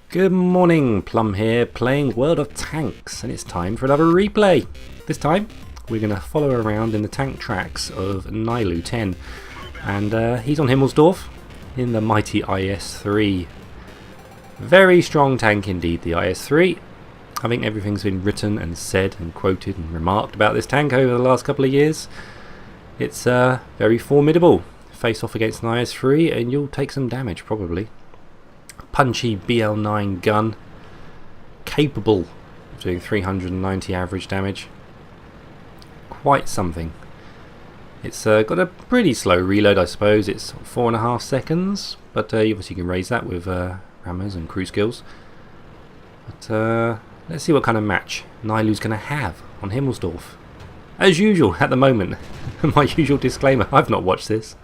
Good morning, Plum here, playing World of Tanks, and it's time for another replay. This time, we're going to follow around in the tank tracks of Nylu 10, and he's on Himmelsdorf in the mighty IS-3. Very strong tank indeed, the IS-3. I think everything's been written and said and quoted and remarked about this tank over the last couple of years. It's very formidable. Face off against an IS-3 and you'll take some damage probably. Punchy BL9 gun, capable of doing 390 average damage. Quite something. It's got a pretty slow reload, I suppose. It's 4.5 seconds, but obviously you can raise that with rammers and crew skills. But let's see what kind of match Nylu's going to have on Himmelsdorf. As usual, at the moment, my usual disclaimer, I've not watched this.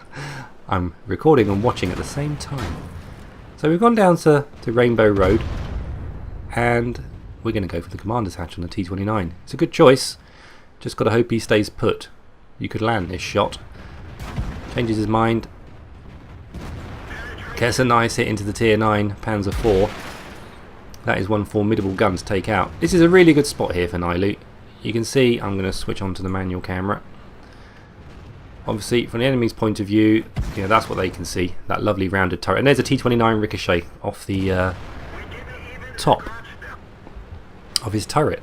I'm recording and watching at the same time. So we've gone down to Rainbow Road, and we're going to go for the commander's hatch on the T-29. It's a good choice, just got to hope he stays put. You could land this shot. Changes his mind. Gets a nice hit into the Tier 9 Panzer IV. That is one formidable gun to take out. This is a really good spot here for Nylu. You can see I'm going to switch on to the manual camera. Obviously, from the enemy's point of view, that's what they can see. That lovely rounded turret. And there's a T-29 ricochet off the top of his turret.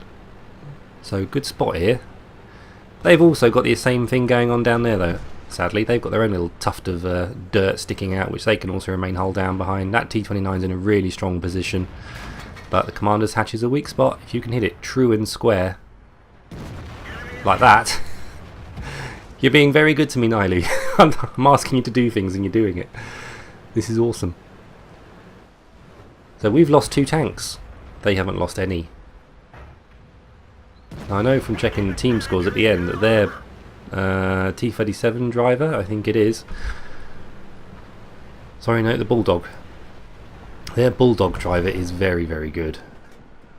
So, good spot here. They've also got the same thing going on down there, though. Sadly, they've got their own little tuft of dirt sticking out, which they can also remain hull down behind. That T-29's in a really strong position. But the commander's hatch is a weak spot. If you can hit it true and square, like that, you're being very good to me, Nylu. I'm asking you to do things and you're doing it. This is awesome. So we've lost 2 tanks. They haven't lost any. Now I know from checking the team scores at the end that their T-37 driver, I think it is. Sorry, no, the Bulldog. Their Bulldog driver is very, very good.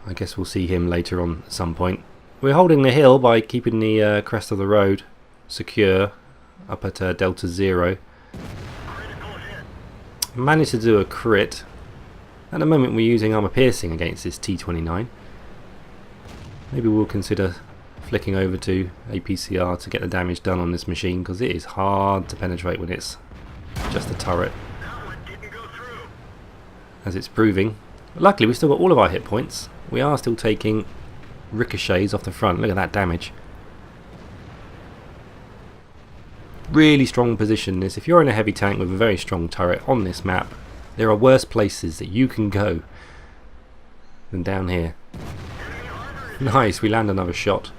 I guess we'll see him later on at some point. We're holding the hill by keeping the crest of the road secure up at Delta 0. Managed to do a crit. At the moment we're using armor piercing against this T-29. Maybe we'll consider flicking over to APCR to get the damage done on this machine, because it is hard to penetrate when it's just a turret, as it's proving. But luckily we've still got all of our hit points. We are still taking ricochets off the front. Look at that damage. Really strong position this. If you're in a heavy tank with a very strong turret on this map, there are worse places that you can go than down here. Nice, we land another shot.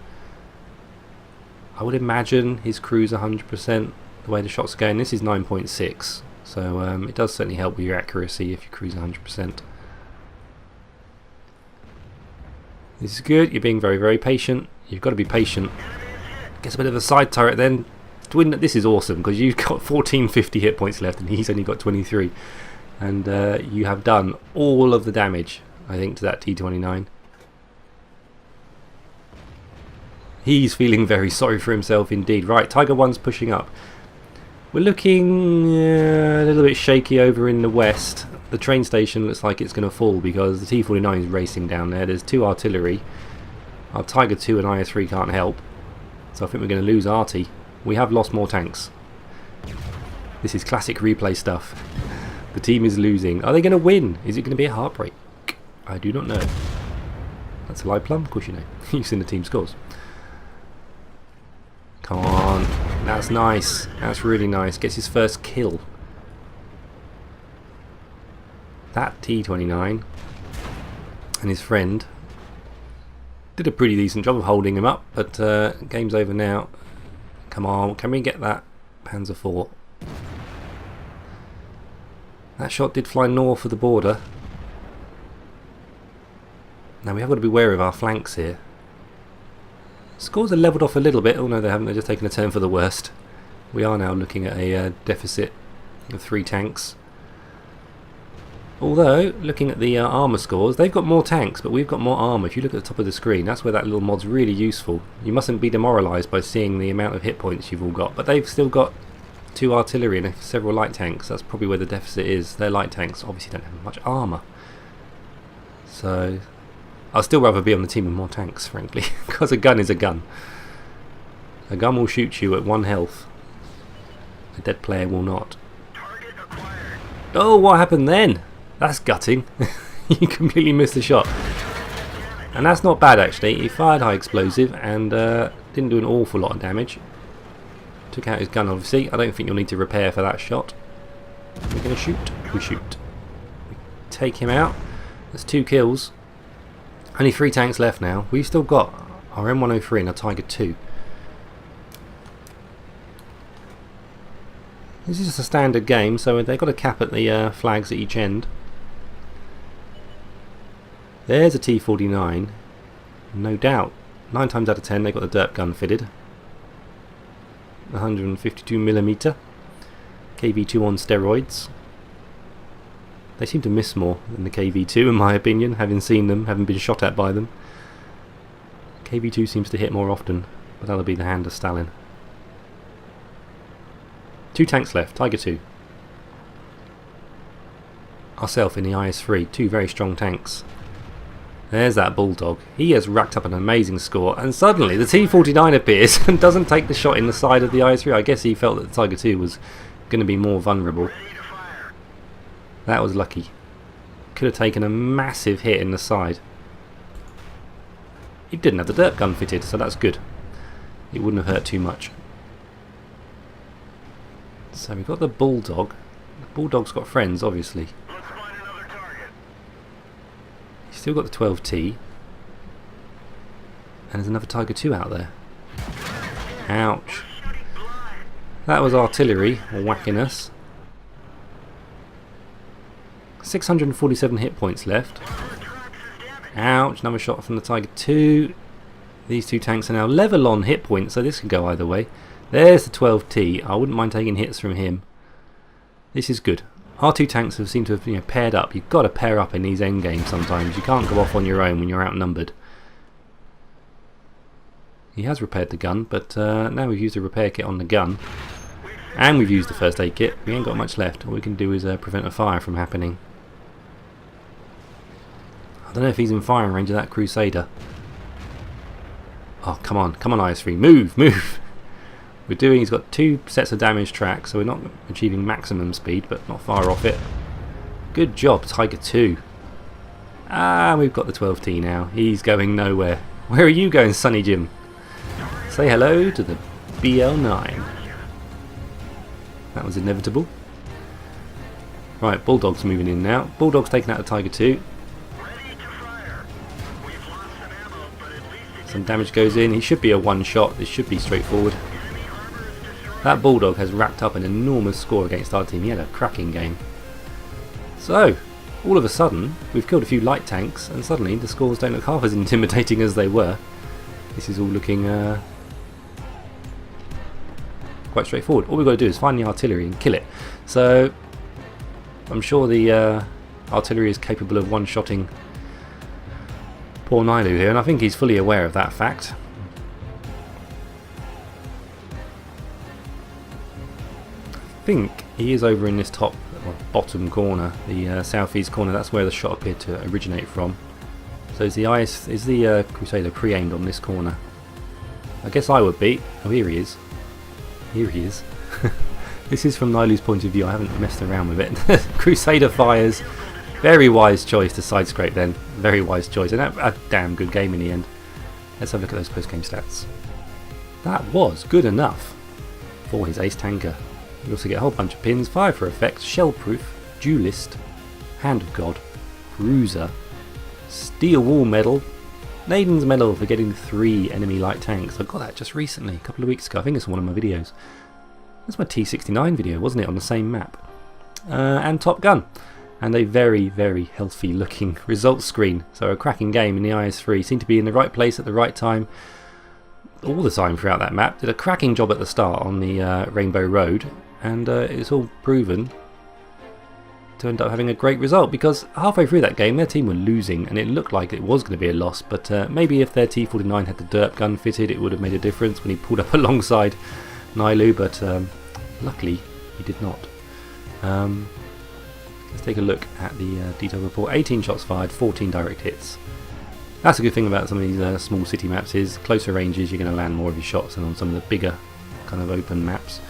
I would imagine his crew's 100% the way the shots are going. This is 9.6, so it does certainly help with your accuracy if your crew's 100%. This is good. You're being very, very patient. You've got to be patient. Gets a bit of a side turret then. This is awesome, because you've got 1450 hit points left and he's only got 23, and you have done all of the damage, I think, to that T-29. He's feeling very sorry for himself indeed. Right, Tiger 1's pushing up. We're looking a little bit shaky over in the west. The train station looks like it's going to fall because the T-49 is racing down there. There's 2 artillery. Our Tiger 2 and IS-3 can't help, so I think we're going to lose Arty. We have lost more tanks. This is classic replay stuff. The team is losing. Are they going to win? Is it going to be a heartbreak? I do not know. That's a live plum, of course you know. You've seen the team scores. Come on. That's nice. That's really nice. Gets his first kill. That T-29 and his friend did a pretty decent job of holding him up, but game's over now. Come on, can we get that Panzer IV? That shot did fly north of the border. Now we have got to be wary of our flanks here. Scores are levelled off a little bit. Oh no, they haven't. They're just taking a turn for the worst. We are now looking at a deficit of 3 tanks. Although, looking at the armour scores, they've got more tanks, but we've got more armour. If you look at the top of the screen, that's where that little mod's really useful. You mustn't be demoralised by seeing the amount of hit points you've all got, but they've still got 2 artillery and several light tanks. That's probably where the deficit is. Their light tanks obviously don't have much armour. So I'd still rather be on the team with more tanks, frankly, because a gun is a gun. A gun will shoot you at 1 health. A dead player will not. Oh, what happened then? That's gutting. You completely missed the shot. And that's not bad actually. He fired high explosive and didn't do an awful lot of damage. Took out his gun obviously. I don't think you'll need to repair for that shot. We're going to shoot. We shoot. We take him out. That's 2 kills. Only 3 tanks left now. We've still got our M103 and a Tiger II. This is just a standard game, so they've got a cap at the flags at each end. There's a T-49. No doubt. 9 times out of 10 they've got the derp gun fitted. 152mm. KV2 on steroids. They seem to miss more than the KV2 in my opinion, having seen them, having been shot at by them. KV2 seems to hit more often, but that'll be the hand of Stalin. 2 tanks left, Tiger II. Ourself in the IS-3, 2 very strong tanks. There's that Bulldog. He has racked up an amazing score, and suddenly the T-49 appears and doesn't take the shot in the side of the IS-3. I guess he felt that the Tiger II was going to be more vulnerable. That was lucky. Could have taken a massive hit in the side. He didn't have the derp gun fitted, so that's good. It wouldn't have hurt too much. So we've got the Bulldog. The Bulldog's got friends, obviously. He's still got the 12T. And there's another Tiger II out there. Ouch. That was artillery whacking us. 647 hit points left. Ouch, another shot from the Tiger II. These 2 tanks are now level on hit points, so this could go either way. There's the 12T. I wouldn't mind taking hits from him. This is good. Our 2 tanks have seemed to have paired up. You've got to pair up in these endgames sometimes. You can't go off on your own when you're outnumbered. He has repaired the gun, but now we've used a repair kit on the gun. And we've used the first aid kit. We ain't got much left. All we can do is prevent a fire from happening. I don't know if he's in firing range of that Crusader. Oh, come on. Come on, IS-3. Move! Move! He's got 2 sets of damage tracks, so we're not achieving maximum speed, but not far off it. Good job, Tiger II. Ah, we've got the 12T now. He's going nowhere. Where are you going, Sonny Jim? Say hello to the BL9. That was inevitable. Right, Bulldog's moving in now. Bulldog's taking out the Tiger II. Some damage goes in. He should be a 1-shot. This should be straightforward. That Bulldog has racked up an enormous score against our team. He had a cracking game. So, all of a sudden, we've killed a few light tanks, and suddenly the scores don't look half as intimidating as they were. This is all looking quite straightforward. All we've got to do is find the artillery and kill it. So, I'm sure the artillery is capable of one-shotting poor Nylu here, and I think he's fully aware of that fact. I think he is over in this top or bottom corner, the southeast corner. That's where the shot appeared to originate from. So is the Crusader pre-aimed on this corner? I guess I would be. Oh, here he is. Here he is. This is from Nylu's point of view. I haven't messed around with it. Crusader fires. Very wise choice to side scrape then. Very wise choice, and a damn good game in the end. Let's have a look at those post-game stats. That was good enough for his ace tanker. You also get a whole bunch of pins, fire for effects, shell-proof, duelist, hand of God, cruiser, steel wall medal, Naiden's medal for getting 3 enemy light tanks. I got that just recently, a couple of weeks ago. I think it's one of my videos. That's my T69 video, wasn't it, on the same map? And Top Gun. And a very, very healthy looking results screen. So a cracking game in the IS-3. Seemed to be in the right place at the right time. All the time throughout that map. Did a cracking job at the start on the Rainbow Road. And it's all proven to end up having a great result, because halfway through that game their team were losing and it looked like it was going to be a loss, but maybe if their T-49 had the derp gun fitted it would have made a difference when he pulled up alongside Nylu, but luckily he did not. Let's take a look at the detailed report. 18 shots fired, 14 direct hits. That's a good thing about some of these small city maps, is closer ranges you're going to land more of your shots than on some of the bigger kind of open maps.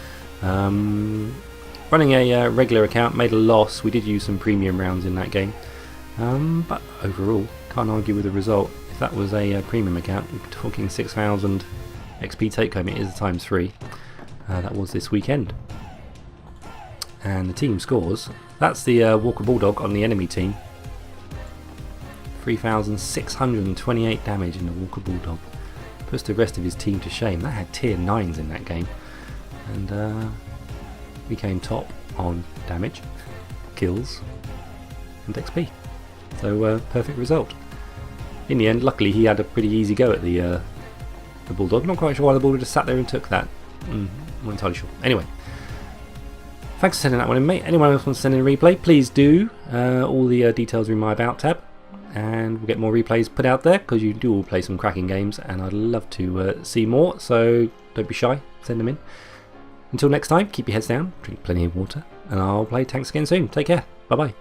Running a regular account, made a loss. We did use some premium rounds in that game, but overall can't argue with the result. If that was a premium account, we're talking 6,000 XP take home. It is ×3. That was this weekend. And the team scores. That's the Walker Bulldog on the enemy team. 3,628 damage in the Walker Bulldog. Puts the rest of his team to shame. That had tier 9s in that game. And we came top on damage, kills and XP. So perfect result. In the end, luckily he had a pretty easy go at the Bulldog. Not quite sure why the Bulldog just sat there and took that. Not entirely sure. Anyway, thanks for sending that one in, mate. Anyone else wants to send in a replay, please do. All the details are in my About tab. And we'll get more replays put out there, because you do all play some cracking games and I'd love to see more, so don't be shy, send them in. Until next time, keep your heads down, drink plenty of water, and I'll play tanks again soon. Take care, bye bye.